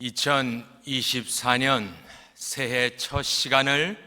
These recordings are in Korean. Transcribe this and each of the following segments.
2024년 새해 첫 시간을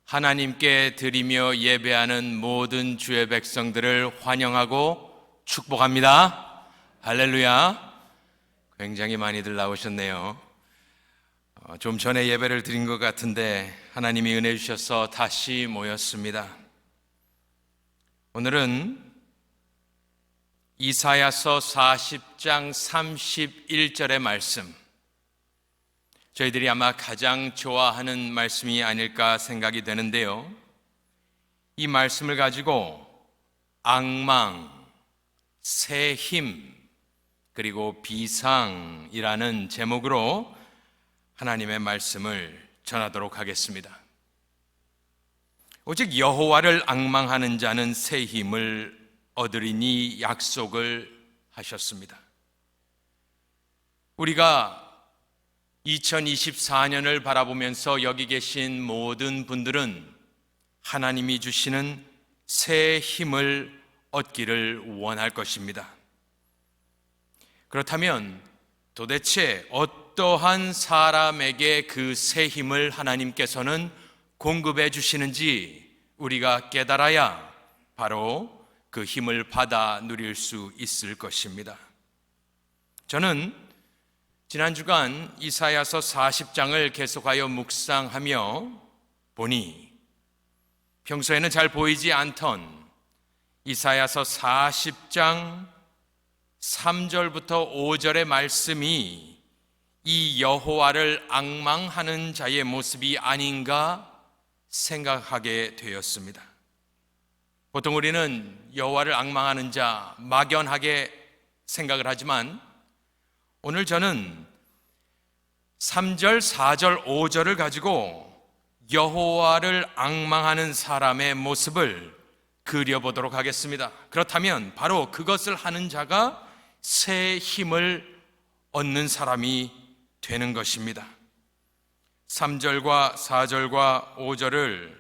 하나님께 드리며 예배하는 모든 주의 백성들을 환영하고 축복합니다. 할렐루야. 굉장히 많이들 나오셨네요. 좀 전에 예배를 드린 것 같은데 하나님이 은혜 주셔서 다시 모였습니다. 오늘은 이사야서 40장 31절의 말씀, 저희들이 아마 가장 좋아하는 말씀이 아닐까 생각이 되는데요. 이 말씀을 가지고 앙망, 새 힘, 그리고 비상이라는 제목으로 하나님의 말씀을 전하도록 하겠습니다. 오직 여호와를 앙망하는 자는 새 힘을 얻으리니 약속을 하셨습니다. 우리가 2024년을 바라보면서 여기 계신 모든 분들은 하나님이 주시는 새 힘을 얻기를 원할 것입니다. 그렇다면 도대체 어떠한 사람에게 그 새 힘을 하나님께서는 공급해 주시는지 우리가 깨달아야 바로 그 힘을 받아 누릴 수 있을 것입니다. 저는 지난 주간 이사야서 40장을 계속하여 묵상하며 보니 평소에는 잘 보이지 않던 이사야서 40장 3절부터 5절의 말씀이 이 여호와를 앙망하는 자의 모습이 아닌가 생각하게 되었습니다. 보통 우리는 여호와를 앙망하는 자, 막연하게 생각을 하지만 오늘 저는 3절, 4절, 5절을 가지고 여호와를 앙망하는 사람의 모습을 그려보도록 하겠습니다. 그렇다면 바로 그것을 하는 자가 새 힘을 얻는 사람이 되는 것입니다. 3절과 4절과 5절을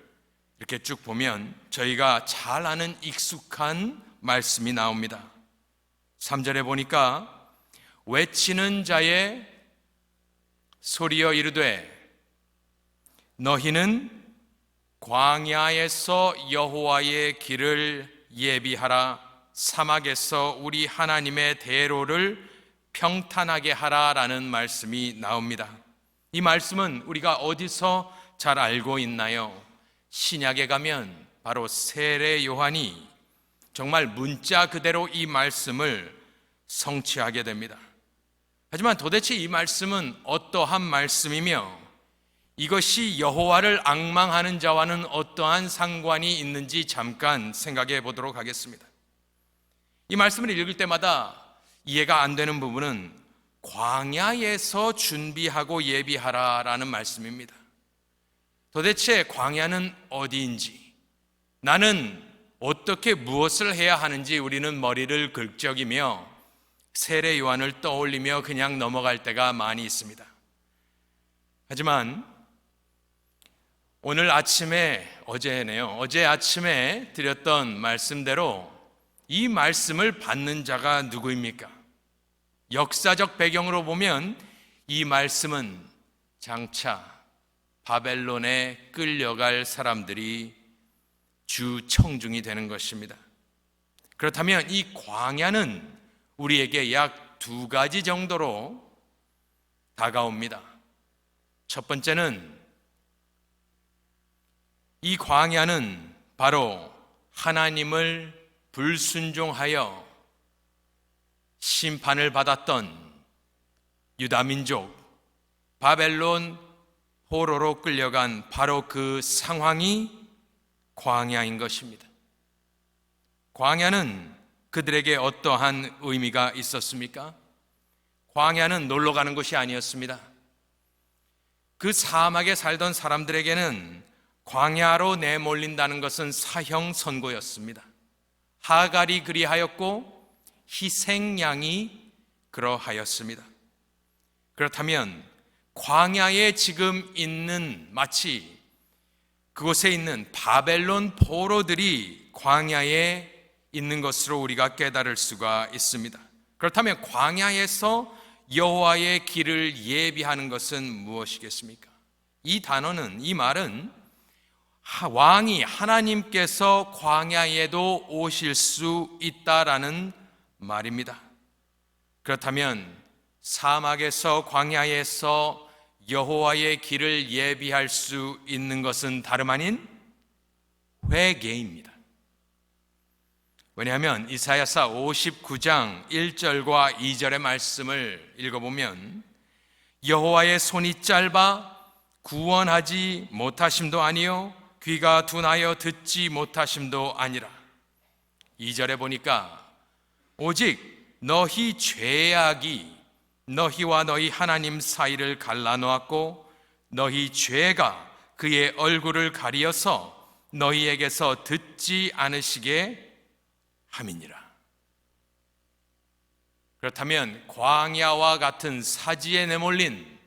이렇게 쭉 보면 저희가 잘 아는 익숙한 말씀이 나옵니다. 3절에 보니까 외치는 자의 소리여 이르되 너희는 광야에서 여호와의 길을 예비하라, 사막에서 우리 하나님의 대로를 평탄하게 하라라는 말씀이 나옵니다. 이 말씀은 우리가 어디서 잘 알고 있나요? 신약에 가면 바로 세례 요한이 정말 문자 그대로 이 말씀을 성취하게 됩니다. 하지만 도대체 이 말씀은 어떠한 말씀이며 이것이 여호와를 앙망하는 자와는 어떠한 상관이 있는지 잠깐 생각해 보도록 하겠습니다. 이 말씀을 읽을 때마다 이해가 안 되는 부분은 광야에서 준비하고 예비하라라는 말씀입니다. 도대체 광야는 어디인지, 나는 어떻게 무엇을 해야 하는지 우리는 머리를 긁적이며 세례 요한을 떠올리며 그냥 넘어갈 때가 많이 있습니다. 하지만 오늘 아침에, 어제 아침에 드렸던 말씀대로 이 말씀을 받는 자가 누구입니까? 역사적 배경으로 보면 이 말씀은 장차 바벨론에 끌려갈 사람들이 주 청중이 되는 것입니다. 그렇다면 이 광야는 우리에게 약 두 가지 정도로 다가옵니다. 첫 번째는 이 광야는 바로 하나님을 불순종하여 심판을 받았던 유다민족, 바벨론 포로로 끌려간 바로 그 상황이 광야인 것입니다. 광야는 그들에게 어떠한 의미가 있었습니까? 광야는 놀러 가는 곳이 아니었습니다. 그 사막에 살던 사람들에게는 광야로 내몰린다는 것은 사형 선고였습니다. 하갈이 그리하였고 희생양이 그러하였습니다. 그렇다면 광야에 지금 있는, 마치 그곳에 있는 바벨론 포로들이 광야에 있는 것으로 우리가 깨달을 수가 있습니다. 그렇다면 광야에서 여호와의 길을 예비하는 것은 무엇이겠습니까? 이 단어는, 이 말은 왕이 하나님께서 광야에도 오실 수 있다라는 말입니다. 그렇다면 사막에서, 광야에서 여호와의 길을 예비할 수 있는 것은 다름 아닌 회개입니다. 왜냐하면 이사야서 59장 1절과 2절의 말씀을 읽어보면 여호와의 손이 짧아 구원하지 못하심도 아니요 귀가 둔하여 듣지 못하심도 아니라. 2절에 보니까 오직 너희 죄악이 너희와 너희 하나님 사이를 갈라놓았고 너희 죄가 그의 얼굴을 가리어서 너희에게서 듣지 않으시게 함이니라. 그렇다면 광야와 같은 사지에 내몰린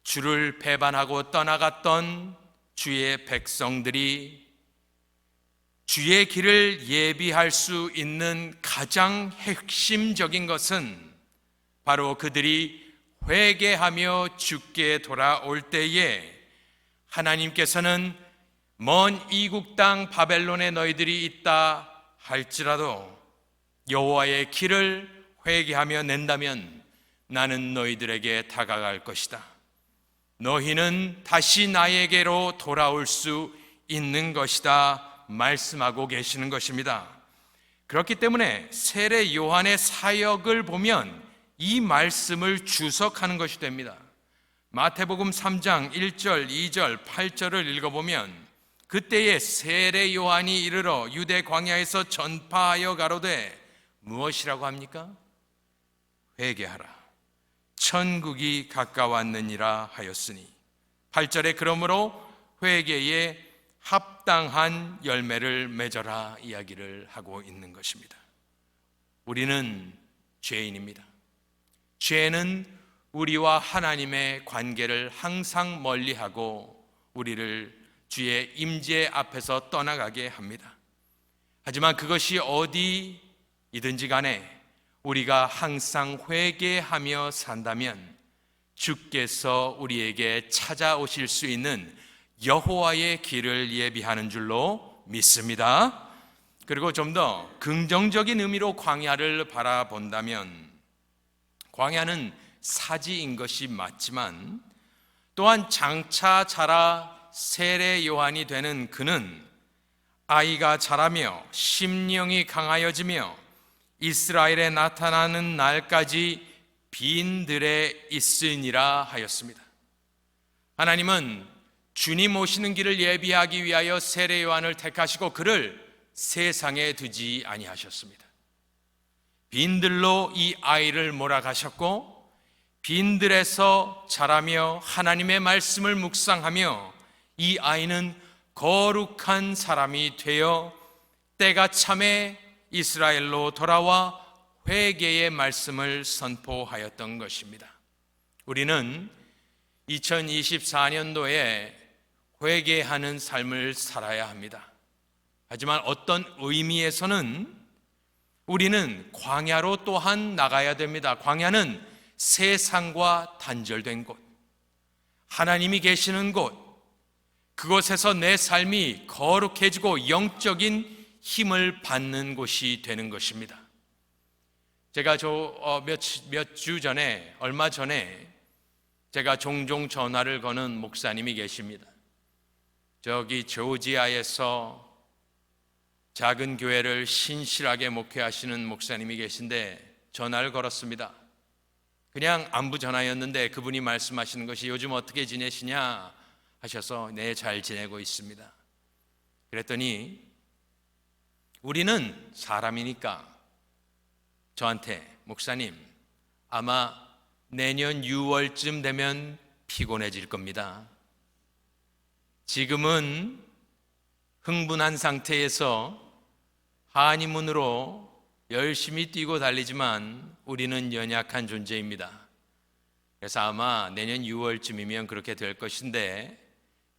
주를 배반하고 떠나갔던 주의 백성들이 주의 길을 예비할 수 있는 가장 핵심적인 것은 바로 그들이 회개하며 주께 돌아올 때에 하나님께서는 먼 이국 땅 바벨론에 너희들이 있다 할지라도 여호와의 길을 회개하며 낸다면 나는 너희들에게 다가갈 것이다. 너희는 다시 나에게로 돌아올 수 있는 것이다 말씀하고 계시는 것입니다. 그렇기 때문에 세례 요한의 사역을 보면 이 말씀을 주석하는 것이 됩니다. 마태복음 3장 1절, 2절, 8절을 읽어보면 그때에 세례 요한이 이르러 유대 광야에서 전파하여 가로되 무엇이라고 합니까? 회개하라, 천국이 가까웠느니라 하였으니. 8절에 그러므로 회개에 합당한 열매를 맺어라 이야기를 하고 있는 것입니다. 우리는 죄인입니다. 죄는 우리와 하나님의 관계를 항상 멀리하고 우리를 주의 임재 앞에서 떠나가게 합니다. 하지만 그것이 어디이든지 간에 우리가 항상 회개하며 산다면 주께서 우리에게 찾아오실 수 있는 여호와의 길을 예비하는 줄로 믿습니다. 그리고 좀 더 긍정적인 의미로 광야를 바라본다면 광야는 사지인 것이 맞지만 또한 장차 자라 세례 요한이 되는 그는 아이가 자라며 심령이 강하여지며 이스라엘에 나타나는 날까지 빈들에 있으니라 하였습니다. 하나님은 주님 오시는 길을 예비하기 위하여 세례 요한을 택하시고 그를 세상에 두지 아니하셨습니다. 빈들로 이 아이를 몰아가셨고 빈들에서 자라며 하나님의 말씀을 묵상하며 이 아이는 거룩한 사람이 되어 때가 참에 이스라엘로 돌아와 회개의 말씀을 선포하였던 것입니다. 우리는 2024년도에 회개하는 삶을 살아야 합니다. 하지만 어떤 의미에서는 우리는 광야로 또한 나가야 됩니다. 광야는 세상과 단절된 곳, 하나님이 계시는 곳, 그곳에서 내 삶이 거룩해지고 영적인 힘을 받는 곳이 되는 것입니다. 제가 몇 주 전에, 얼마 전에 제가 종종 전화를 거는 목사님이 계십니다. 저기 조지아에서 작은 교회를 신실하게 목회하시는 목사님이 계신데 전화를 걸었습니다. 그냥 안부 전화였는데 그분이 말씀하시는 것이 요즘 어떻게 지내시냐 하셔서 네, 잘 지내고 있습니다. 그랬더니 우리는 사람이니까 저한테 목사님 아마 내년 6월쯤 되면 피곤해질 겁니다. 지금은 흥분한 상태에서 한의문으로 열심히 뛰고 달리지만 우리는 연약한 존재입니다. 그래서 아마 내년 6월쯤이면 그렇게 될 것인데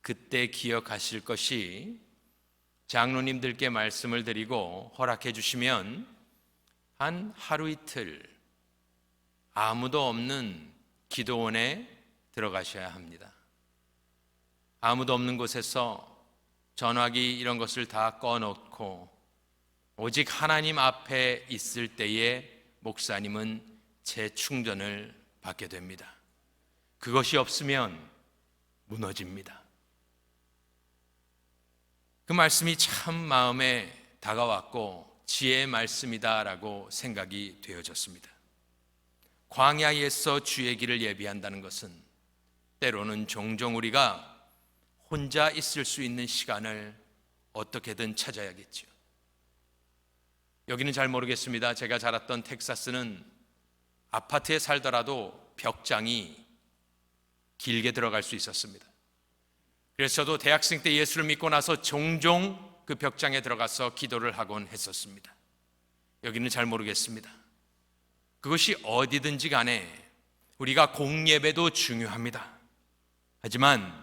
그때 기억하실 것이 장로님들께 말씀을 드리고 허락해 주시면 한 하루 이틀 아무도 없는 기도원에 들어가셔야 합니다. 아무도 없는 곳에서 전화기 이런 것을 다 꺼놓고 오직 하나님 앞에 있을 때에 목사님은 재충전을 받게 됩니다. 그것이 없으면 무너집니다. 그 말씀이 참 마음에 다가왔고 지혜의 말씀이다라고 생각이 되어졌습니다. 광야에서 주의 길을 예비한다는 것은 때로는 종종 우리가 혼자 있을 수 있는 시간을 어떻게든 찾아야겠죠. 여기는 잘 모르겠습니다. 제가 자랐던 텍사스는 아파트에 살더라도 벽장이 길게 들어갈 수 있었습니다. 그래서 저도 대학생 때 예수를 믿고 나서 종종 그 벽장에 들어가서 기도를 하곤 했었습니다. 여기는 잘 모르겠습니다. 그것이 어디든지 간에 우리가 공예배도 중요합니다. 하지만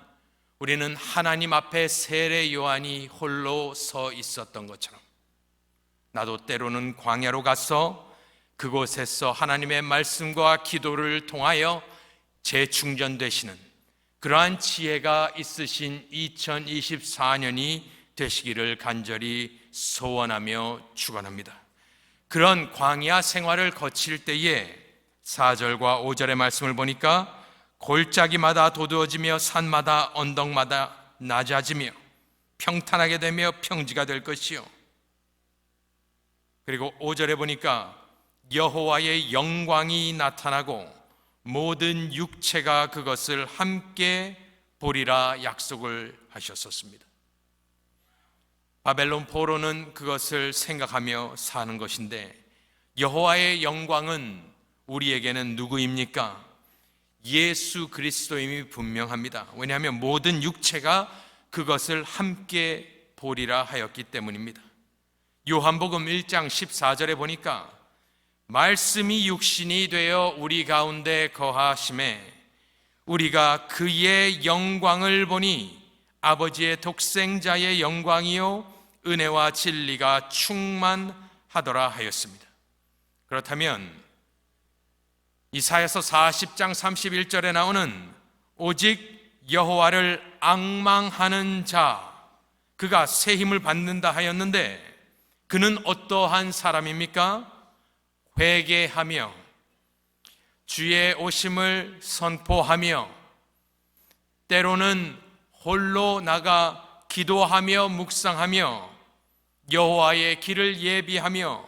우리는 하나님 앞에 세례 요한이 홀로 서 있었던 것처럼 나도 때로는 광야로 가서 그곳에서 하나님의 말씀과 기도를 통하여 재충전되시는 그러한 지혜가 있으신 2024년이 되시기를 간절히 소원하며 축원합니다. 그런 광야 생활을 거칠 때에 4절과 5절의 말씀을 보니까 골짜기마다 도두어지며 산마다 언덕마다 낮아지며 평탄하게 되며 평지가 될 것이요. 그리고 5절에 보니까 여호와의 영광이 나타나고 모든 육체가 그것을 함께 보리라 약속을 하셨었습니다. 바벨론 포로는 그것을 생각하며 사는 것인데 여호와의 영광은 우리에게는 누구입니까? 예수 그리스도임이 분명합니다. 왜냐하면 모든 육체가 그것을 함께 보리라 하였기 때문입니다. 요한복음 1장 14절에 보니까 말씀이 육신이 되어 우리 가운데 거하심에 우리가 그의 영광을 보니 아버지의 독생자의 영광이요 은혜와 진리가 충만하더라 하였습니다. 그렇다면 이사야서 40장 31절에 나오는 오직 여호와를 앙망하는 자 그가 새 힘을 받는다 하였는데 그는 어떠한 사람입니까? 회개하며 주의 오심을 선포하며 때로는 홀로 나가 기도하며 묵상하며 여호와의 길을 예비하며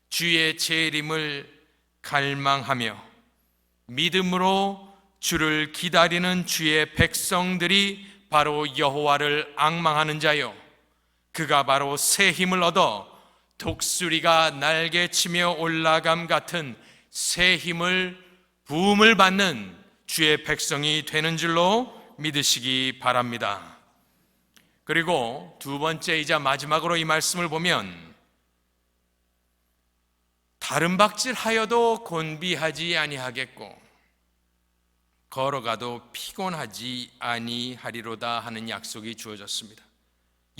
주의 재림을 갈망하며 믿음으로 주를 기다리는 주의 백성들이 바로 여호와를 앙망하는 자요 그가 바로 새 힘을 얻어 독수리가 날개치며 올라감 같은 새 힘을 부음을 받는 주의 백성이 되는 줄로 믿으시기 바랍니다. 그리고 두 번째이자 마지막으로 이 말씀을 보면 다른 박질하여도 곤비하지 아니하겠고 걸어가도 피곤하지 아니하리로다 하는 약속이 주어졌습니다.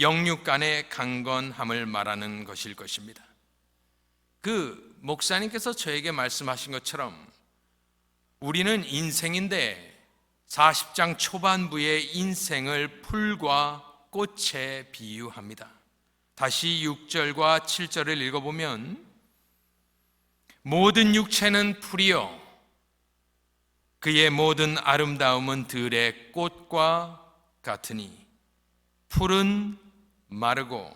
영육간의 강건함을 말하는 것일 것입니다. 그 목사님께서 저에게 말씀하신 것처럼 우리는 인생인데 40장 초반부의 인생을 풀과 꽃에 비유합니다. 다시 6절과 7절을 읽어보면 모든 육체는 풀이요 그의 모든 아름다움은 들의 꽃과 같으니 풀은 마르고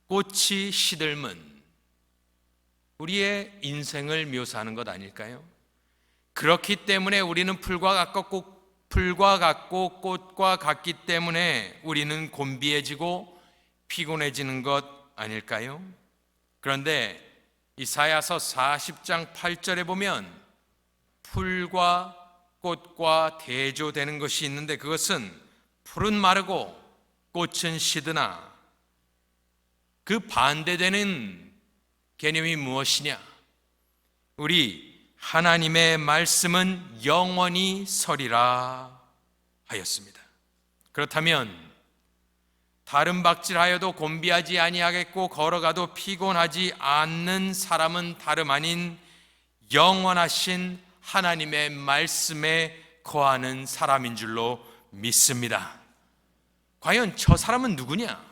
꽃이 시들면 우리의 인생을 묘사하는 것 아닐까요? 그렇기 때문에 우리는 풀과 같고 꽃과 같기 때문에 우리는 곤비해지고 피곤해지는 것 아닐까요? 그런데 이사야서 40장 8절에 보면 풀과 꽃과 대조되는 것이 있는데 그것은 풀은 마르고 꽃은 시드나 그 반대되는 개념이 무엇이냐? 우리 하나님의 말씀은 영원히 서리라 하였습니다. 그렇다면 다른 박질하여도 곤비하지 아니하겠고 걸어가도 피곤하지 않는 사람은 다름 아닌 영원하신 하나님의 말씀에 거하는 사람인 줄로 믿습니다. 과연 저 사람은 누구냐?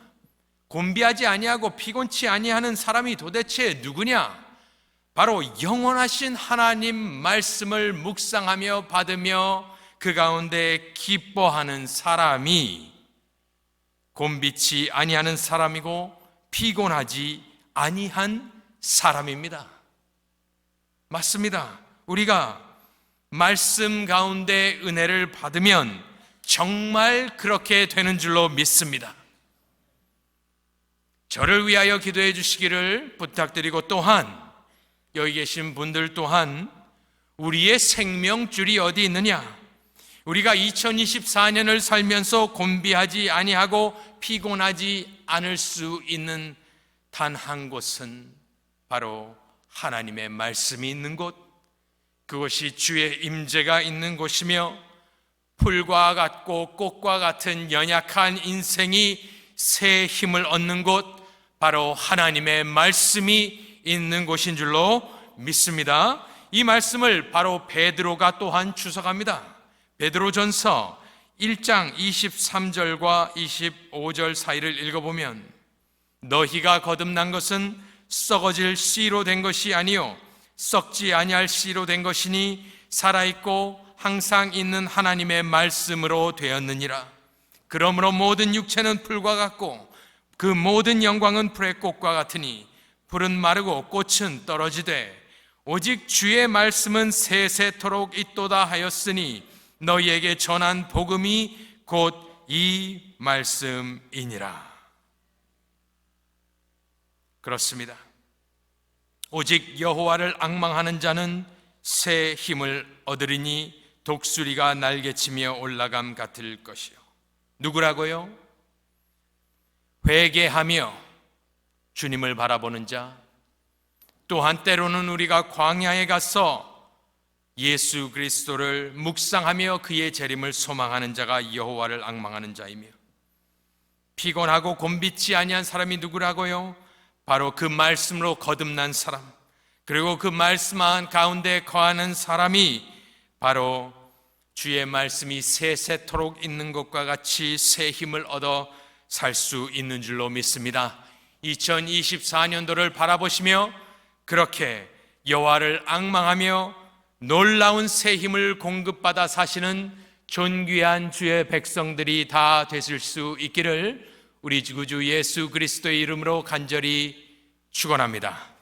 곤비하지 아니하고 피곤치 아니하는 사람이 도대체 누구냐? 바로 영원하신 하나님 말씀을 묵상하며 받으며 그 가운데 기뻐하는 사람이 곤비치 아니하는 사람이고 피곤하지 아니한 사람입니다. 맞습니다. 우리가 말씀 가운데 은혜를 받으면 정말 그렇게 되는 줄로 믿습니다. 저를 위하여 기도해 주시기를 부탁드리고, 또한 여기 계신 분들 또한 우리의 생명줄이 어디 있느냐? 우리가 2024년을 살면서 곤비하지 아니하고 피곤하지 않을 수 있는 단 한 곳은 바로 하나님의 말씀이 있는 곳, 그것이 주의 임재가 있는 곳이며, 풀과 같고 꽃과 같은 연약한 인생이 새 힘을 얻는 곳, 바로 하나님의 말씀이 있는 곳인 줄로 믿습니다. 이 말씀을 바로 베드로가 또한 주석합니다. 베드로전서 1장 23절과 25절 사이를 읽어보면, 너희가 거듭난 것은 썩어질 씨로 된 것이 아니요 썩지 아니할 씨로 된 것이니 살아있고 항상 있는 하나님의 말씀으로 되었느니라. 그러므로 모든 육체는 풀과 같고 그 모든 영광은 풀의 꽃과 같으니 풀은 마르고 꽃은 떨어지되 오직 주의 말씀은 세세토록 있도다 하였으니 너희에게 전한 복음이 곧 이 말씀이니라. 그렇습니다. 오직 여호와를 앙망하는 자는 새 힘을 얻으리니 독수리가 날개치며 올라감 같을 것이요. 누구라고요? 회개하며 주님을 바라보는 자, 또한 때로는 우리가 광야에 가서 예수 그리스도를 묵상하며 그의 재림을 소망하는 자가 여호와를 앙망하는 자이며, 피곤하고 곤비치 아니한 사람이 누구라고요? 바로 그 말씀으로 거듭난 사람, 그리고 그 말씀 안 가운데 거하는 사람이 바로 주의 말씀이 세세토록 있는 것과 같이 새 힘을 얻어 살 수 있는 줄로 믿습니다. 2024년도를 바라보시며 그렇게 여호와를 앙망하며 놀라운 새 힘을 공급받아 사시는 존귀한 주의 백성들이 다 되실 수 있기를 우리 구주 예수 그리스도의 이름으로 간절히 축원합니다.